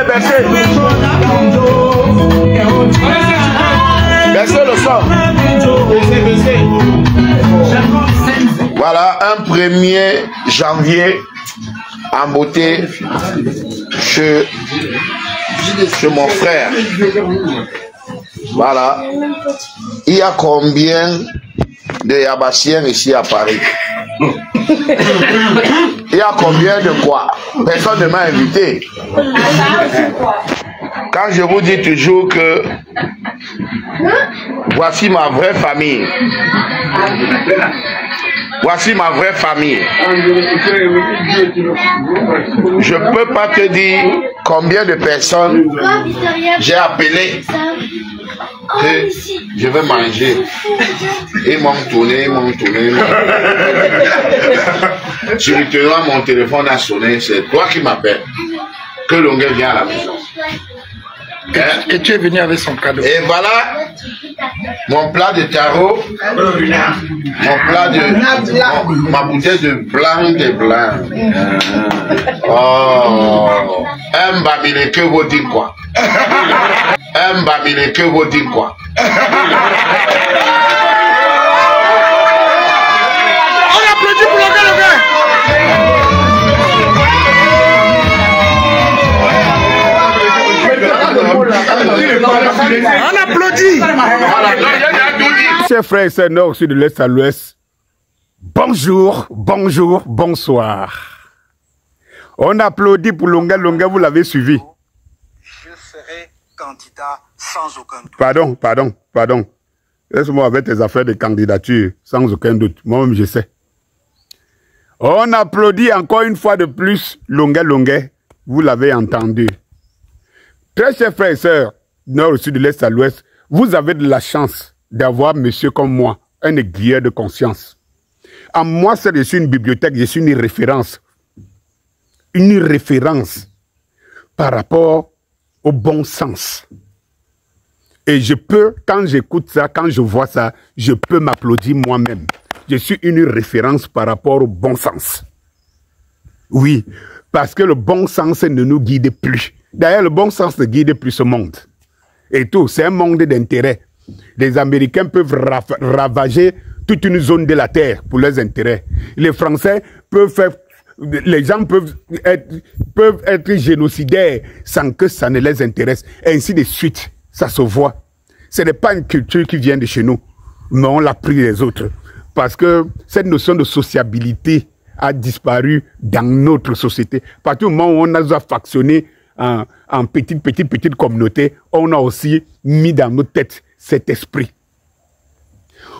baissez. Baissez le son. Voilà, un 1er janvier en beauté chez mon frère. Voilà. Il y a combien de Yabassiens ici à Paris? Il y a combien de quoi? Personne ne m'a invité. Quand je vous dis toujours que voici ma vraie famille. Voici ma vraie famille. Je ne peux pas te dire combien de personnes j'ai appelé que je veux manger. Ils m'ont tourné, Sur le téléphone, mon téléphone a sonné, c'est toi qui m'appelles. Que Longuet vient à la maison. Et tu es venu avec son cadeau. Et voilà mon plat de tarot, ma bouteille de blanc. Oh, un babine que vous dites quoi? Un babine que vous dites quoi? On applaudit pour le gars. On applaudit. Chers frères et sœurs nord, sud, de l'est à l'ouest, bonjour, bonsoir. On applaudit pour Longa, vous l'avez suivi. Je serai candidat sans aucun doute. Pardon. Laisse-moi avec tes affaires de candidature, sans aucun doute. Moi-même, je sais. On applaudit encore une fois de plus Longa, vous l'avez entendu. Très chers frères et sœurs, nord au sud, de l'est à l'ouest, vous avez de la chance d'avoir monsieur comme moi, un aiguilleur de conscience. En moi, je suis une bibliothèque, je suis une référence. Une référence par rapport au bon sens. Et je peux, quand j'écoute ça, quand je vois ça, je peux m'applaudir moi-même. Je suis une référence par rapport au bon sens. Oui, parce que le bon sens ne nous guide plus. D'ailleurs, le bon sens ne guide plus ce monde. Et tout, c'est un monde d'intérêt. Les Américains peuvent ravager toute une zone de la terre pour leurs intérêts. Les Français peuvent faire... Les gens peuvent être génocidaires sans que ça ne les intéresse. Et ainsi de suite, ça se voit. Ce n'est pas une culture qui vient de chez nous, mais on l'a pris des autres. Parce que cette notion de sociabilité a disparu dans notre société. À partir du moment où on a factionné en petite communauté, on a aussi mis dans nos têtes cet esprit.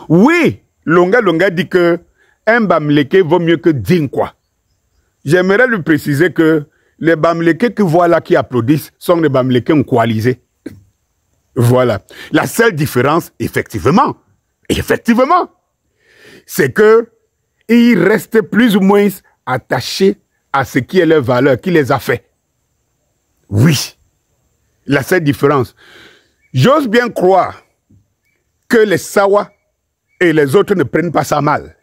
Oui, Longa dit que un Bamileke vaut mieux que Dinkwa. J'aimerais lui préciser que les Bamileke que voilà qui applaudissent sont les Bamileke coalisés. Voilà. La seule différence, effectivement, c'est que ils restent plus ou moins attachés à ce qui est leur valeur, qui les a fait. Oui. La seule différence. J'ose bien croire que les Sawa et les autres ne prennent pas ça mal.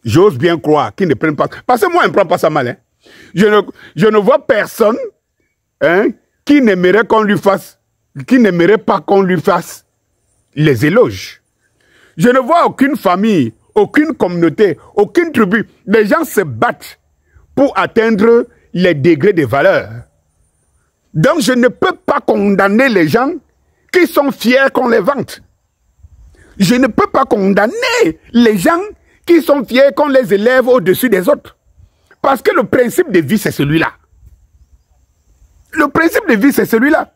J'ose bien croire qu'ils ne prennent pas... Parce que moi, je ne prends pas ça mal. Hein. Je ne vois personne qui n'aimerait qu'on lui fasse... qui n'aimerait pas qu'on lui fasse les éloges. Je ne vois aucune famille, aucune communauté, aucune tribu. Les gens se battent pour atteindre les degrés de valeur. Donc, je ne peux pas condamner les gens qui sont fiers qu'on les vante. Je ne peux pas condamner les gens qui sont fiers qu'on les élève au-dessus des autres. Parce que le principe de vie, c'est celui-là. Le principe de vie, c'est celui-là.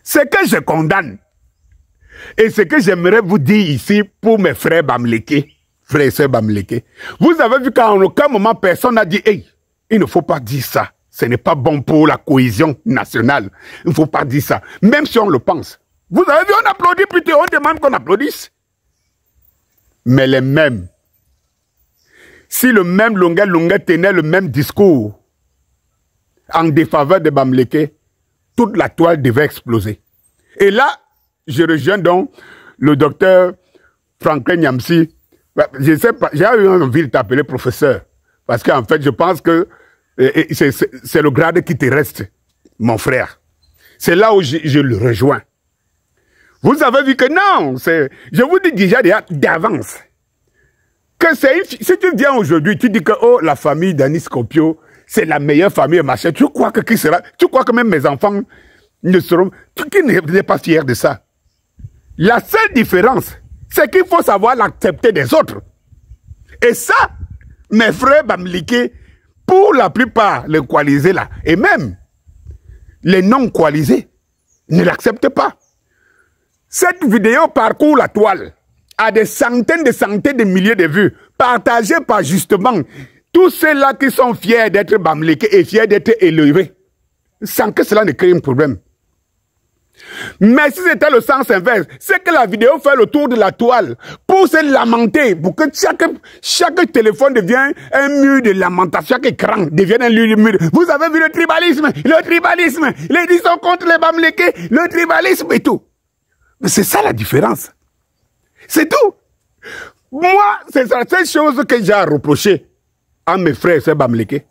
Ce que je condamne, et ce que j'aimerais vous dire ici pour mes frères Bamileke, frères et sœurs Bamileke, vous avez vu qu'à aucun moment, personne n'a dit « Hey, il ne faut pas dire ça. Ce n'est pas bon pour la cohésion nationale. Il ne faut pas dire ça. » Même si on le pense. Vous avez vu, on applaudit plutôt, on demande qu'on applaudisse. Mais les mêmes, si le même Longa tenait le même discours en défaveur de Bamileke, toute la toile devait exploser. Et là, je rejoins donc le docteur Franklin Nyamsi. Je ne sais pas, j'ai eu envie de t'appeler professeur. Parce qu'en fait, je pense que c'est le grade qui te reste, mon frère. C'est là où je le rejoins. Vous avez vu que non, je vous dis déjà d'avance, que si tu viens aujourd'hui, tu dis que oh, la famille d'Anis Scopio, c'est la meilleure famille, machin, tu crois que qui sera, tu crois que même mes enfants ne seront, qui n'est pas fier de ça. La seule différence, c'est qu'il faut savoir l'accepter des autres. Et ça, mes frères Bamileke, pour la plupart, les coalisés là, et même les non-coalisés, ne l'acceptent pas. Cette vidéo parcourt la toile, à des centaines de milliers de vues, partagée par justement tous ceux-là qui sont fiers d'être Bamileke et fiers d'être élevés, sans que cela ne crée un problème. Mais si c'était le sens inverse, c'est que la vidéo fait le tour de la toile pour se lamenter, pour que chaque téléphone devienne un mur de lamentation, chaque écran devienne un mur. Vous avez vu le tribalisme, les ils sont contre les Bamileke, le tribalisme et tout. Mais c'est ça la différence. C'est tout. Moi, c'est la seule chose que j'ai à reprocher à mes frères, c'est Bamileke.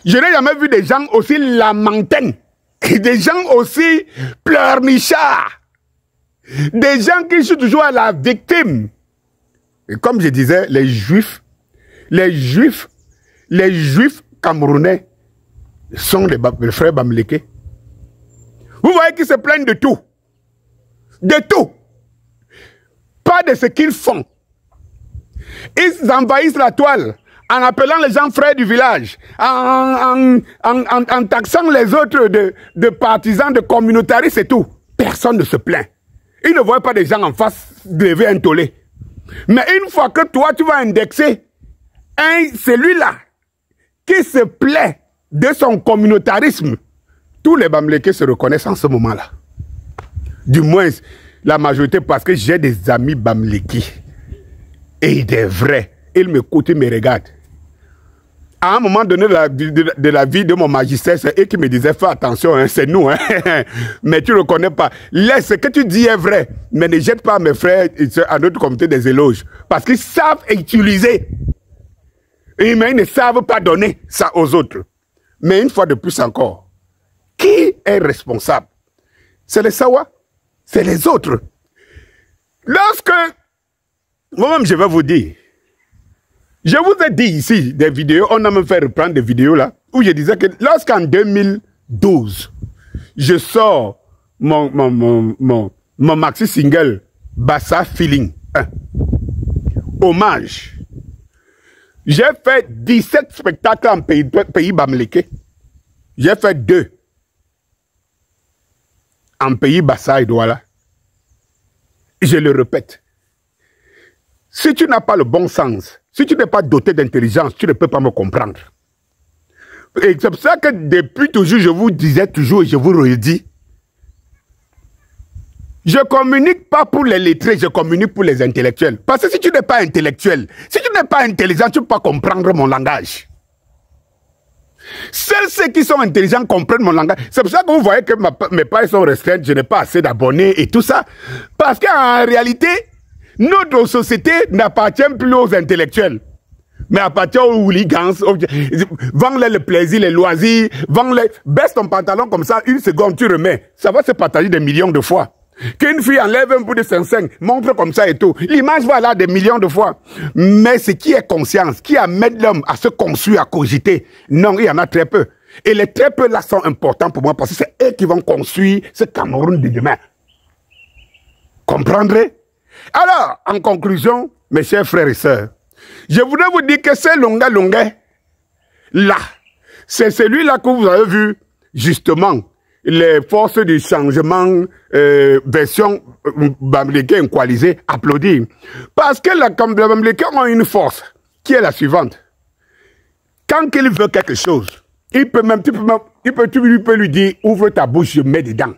Je n'ai jamais vu des gens aussi lamentants. Des gens aussi pleurnichards. Des gens qui sont toujours à la victime. Et comme je disais, les juifs camerounais sont les frères Bamileke. Vous voyez qu'ils se plaignent de tout. De tout. Pas de ce qu'ils font. Ils envahissent la toile en appelant les gens frères du village, en taxant les autres de partisans, de communautaristes et tout. Personne ne se plaint. Ils ne voient pas des gens en face lever un tollé. Mais une fois que toi, tu vas indexer celui-là qui se plaît de son communautarisme, tous les Bamileke se reconnaissent en ce moment-là. Du moins, la majorité, parce que j'ai des amis Bamileke. Et des vrais. Ils m'écoutent, ils me regardent. À un moment donné de la vie de mon magistère, c'est eux qui me disaient, fais attention, hein, c'est nous. Hein. Mais tu ne reconnais pas. Laisse, ce que tu dis est vrai. Mais ne jette pas mes frères à notre comité des éloges. Parce qu'ils savent utiliser. Mais ils ne savent pas donner ça aux autres. Mais une fois de plus encore, qui est responsable? C'est les Sawa. C'est les autres. Lorsque, moi-même je vais vous dire, je vous ai dit ici des vidéos, on a même fait reprendre des vidéos là, où je disais que lorsqu'en 2012, je sors mon maxi single Bassa Feeling 1, hommage, j'ai fait 17 spectacles en pays Bamileke, j'ai fait 2 en pays Bassa et Douala. Je le répète, si tu n'as pas le bon sens, si tu n'es pas doté d'intelligence, tu ne peux pas me comprendre. Et c'est pour ça que depuis toujours, je vous disais toujours et je vous redis, je ne communique pas pour les lettrés, je communique pour les intellectuels. Parce que si tu n'es pas intellectuel, si tu n'es pas intelligent, tu ne peux pas comprendre mon langage. Seuls ceux qui sont intelligents comprennent mon langage. C'est pour ça que vous voyez que mes pages sont restreintes, je n'ai pas assez d'abonnés et tout ça. Parce qu'en réalité, notre société n'appartient plus aux intellectuels, mais appartient aux hooligans. Vends-les le plaisir, les loisirs, vends-les. Baisse ton pantalon comme ça, une seconde, tu remets. Ça va se partager des millions de fois. Qu'une fille enlève un bout de 5, montre comme ça et tout. L'image va là des millions de fois. Mais ce qui est conscience, qui amène l'homme à se construire, à cogiter, non, il y en a très peu. Et les très peu là sont importants pour moi parce que c'est eux qui vont construire ce Cameroun de demain. Comprendrez? Alors, en conclusion, mes chers frères et sœurs, je voudrais vous dire que ce Longa là, c'est celui-là que vous avez vu, justement, les forces du changement, version Bamileke coalisée, applaudir. Parce que les Bamileke ont une force, qui est la suivante. Quand il veut quelque chose, il peut même, tu peux lui dire, ouvre ta bouche, je mets dedans.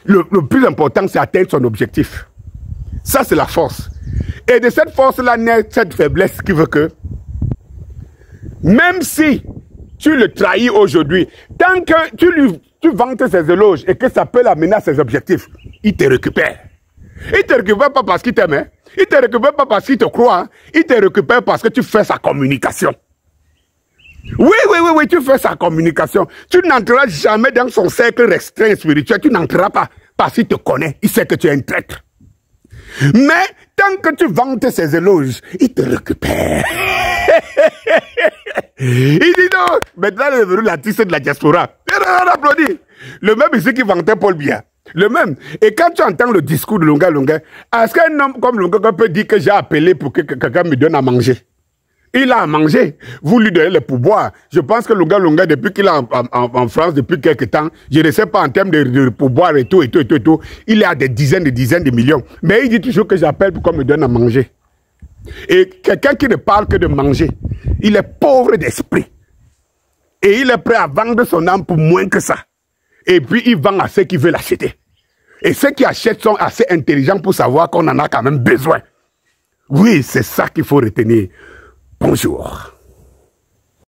Le plus important, c'est atteindre son objectif. Ça, c'est la force. Et de cette force-là naît cette faiblesse qui veut que, même si tu le trahis aujourd'hui, tant que tu vantes ses éloges et que ça peut l'amener à ses objectifs, il te récupère. Il ne te récupère pas parce qu'il t'aime, hein? Il ne te récupère pas parce qu'il te croit, hein? Il te récupère parce que tu fais sa communication. Oui, tu fais sa communication. Tu n'entreras jamais dans son cercle restreint spirituel. Tu n'entreras pas. Parce qu'il te connaît. Il sait que tu es un traître. Mais tant que tu vantes ses éloges, il te récupère. Il dit non, maintenant il est devenu l'artiste de la diaspora. On applaudit. Le même ici qui vantait Paul Biya. Le même. Et quand tu entends le discours de Lunga Lunga, est-ce qu'un homme comme Lunga peut dire que j'ai appelé pour que quelqu'un me donne à manger? Il a à manger. Vous lui donnez le pourboire. Je pense que Lunga Lunga, depuis qu'il est en France, depuis quelques temps, je ne sais pas en termes de pourboire et tout, il est à des dizaines de millions. Mais il dit toujours que j'appelle pour qu'on me donne à manger. Et quelqu'un qui ne parle que de manger, il est pauvre d'esprit. Et il est prêt à vendre son âme pour moins que ça. Et puis il vend à ceux qui veulent l'acheter. Et ceux qui achètent sont assez intelligents pour savoir qu'on en a quand même besoin. Oui, c'est ça qu'il faut retenir. Bonjour.